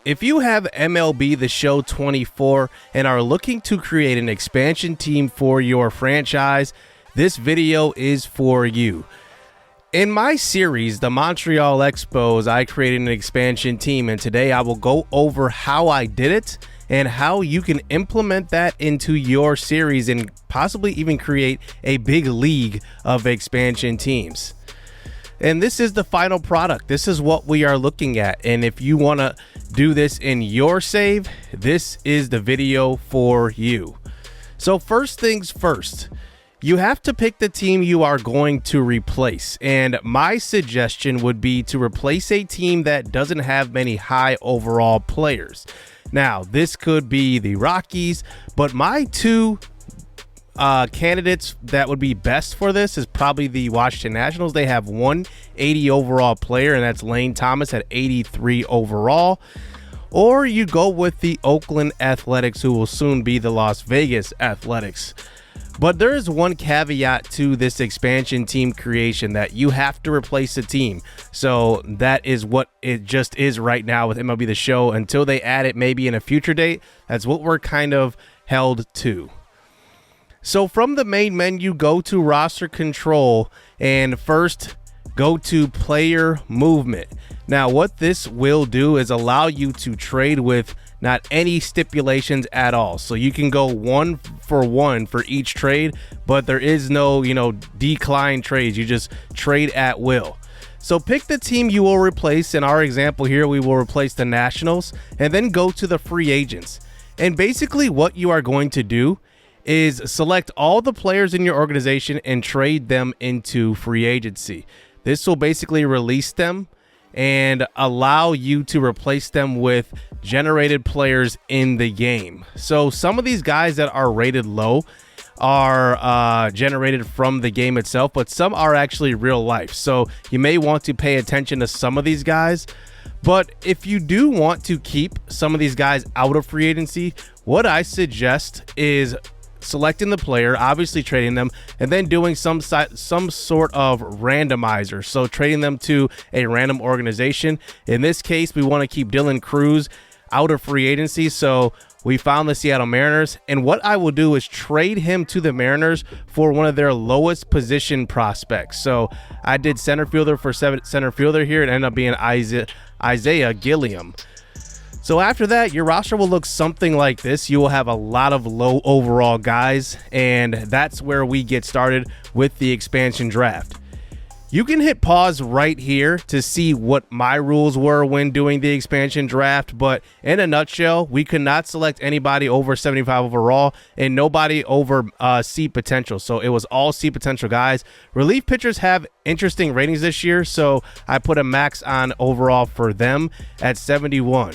If you have MLB The Show 24 and are looking to create an expansion team for your franchise, this video is for you. In my series, the Montreal Expos, I created an expansion team, and today I will go over how I did it and how you can implement that into your series and possibly even create a big league of expansion teams. And this is the final product. This is what we are looking at. And if you want to do this in your save, this is the video for you. So first things first, you have to pick the team you are going to replace. And my suggestion would be to replace a team that doesn't have many high overall players. Now, this could be the Rockies, but my two candidates that would be best for this is probably the Washington Nationals. They have one 80 overall player, and that's Lane Thomas at 83 overall. Or you go with the Oakland Athletics, who will soon be the Las Vegas Athletics. But there is one caveat to this expansion team creation, that you have to replace a team. So that is what it just is right now with MLB The Show. Until they add it maybe in a future date, that's what we're kind of held to. So from the main menu, go to roster control and first go to player movement. Now, what this will do is allow you to trade with not any stipulations at all. So you can go 1-for-1 for each trade, but there is no, decline trades. You just trade at will. So pick the team you will replace. In our example here, we will replace the Nationals, and then go to the free agents. And basically what you are going to do is select all the players in your organization and trade them into free agency. This will basically release them and allow you to replace them with generated players in the game. So some of these guys that are rated low are generated from the game itself, but some are actually real life. So you may want to pay attention to some of these guys. But if you do want to keep some of these guys out of free agency, what I suggest is selecting the player, obviously trading them, and then doing some sort of randomizer. So trading them to a random organization. In this case, we want to keep Dylan Cruz out of free agency. So we found the Seattle Mariners, and what I will do is trade him to the Mariners for one of their lowest position prospects. So I did center fielder for center fielder here. It ended up being Isaiah Gilliam. So after that, your roster will look something like this. You will have a lot of low overall guys, and that's where we get started with the expansion draft. You can hit pause right here to see what my rules were when doing the expansion draft, but in a nutshell, we could not select anybody over 75 overall and nobody over C potential. So it was all C potential guys. Relief pitchers have interesting ratings this year, so I put a max on overall for them at 71.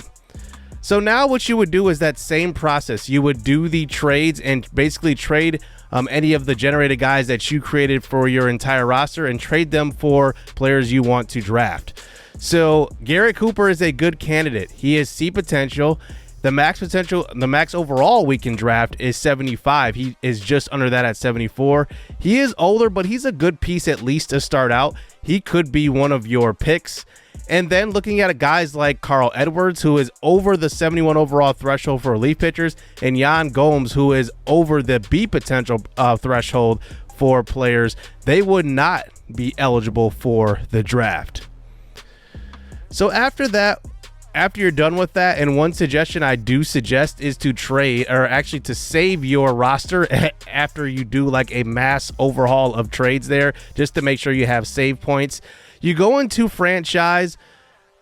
So now what you would do is that same process. You would do the trades and basically trade any of the generated guys that you created for your entire roster and trade them for players you want to draft. So Garrett Cooper is a good candidate. He is C potential. The max potential, the max overall we can draft is 75. He is just under that at 74. He is older, but he's a good piece at least to start out. He could be one of your picks. And then looking at guys like Carl Edwards, who is over the 71 overall threshold for relief pitchers, and Yan Gomes, who is over the B potential threshold for players, they would not be eligible for the draft. So after that, after you're done with that, and one suggestion I do suggest is to trade, or actually to save your roster after you do like a mass overhaul of trades there, just to make sure you have save points. You go into franchise,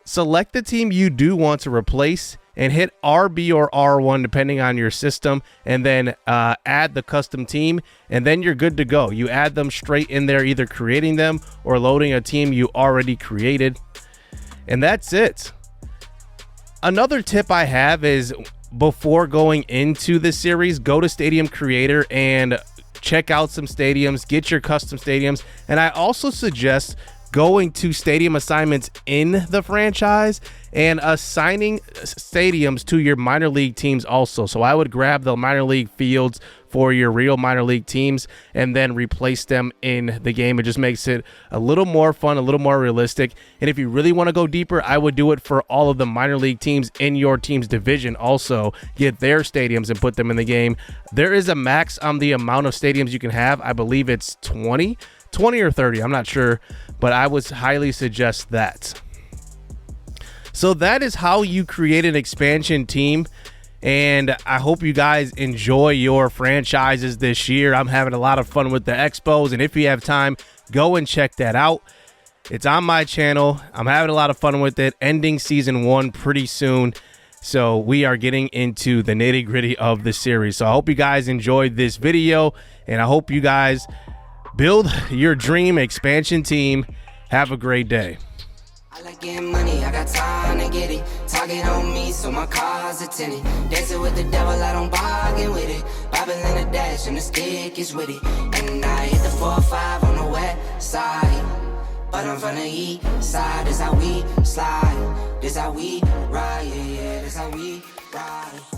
select the team you do want to replace, and hit RB or R1 depending on your system, and then add the custom team, and then you're good to go. You add them straight in there, either creating them or loading a team you already created, and that's it. Another tip I have is before going into the series, go to Stadium Creator and check out some stadiums, get your custom stadiums, and I also suggest going to stadium assignments in the franchise and assigning stadiums to your minor league teams also. So I would grab the minor league fields for your real minor league teams and then replace them in the game. It just makes it a little more fun, a little more realistic. And if you really want to go deeper, I would do it for all of the minor league teams in your team's division. Also, get their stadiums and put them in the game. There is a max on the amount of stadiums you can have. I believe it's 20 or 30. I'm not sure, but I would highly suggest that. So that is how you create an expansion team. And I hope you guys enjoy your franchises this year. I'm having a lot of fun with the Expos, and if you have time, go and check that out. It's on my channel. I'm having a lot of fun with it. Ending season 1 pretty soon. So we are getting into the nitty-gritty of the series. So I hope you guys enjoyed this video, and I hope you guys build your dream expansion team. Have a great day. I like getting money, I got time to get it. Target on me, so my car's a tenant. Dancing with the devil, I don't bargain with it. Bobbing in the dash, and the stick is with it. And I hit the 4-5 on the west side. But I'm from the east side, this how we slide. This how we ride, yeah, this how we ride.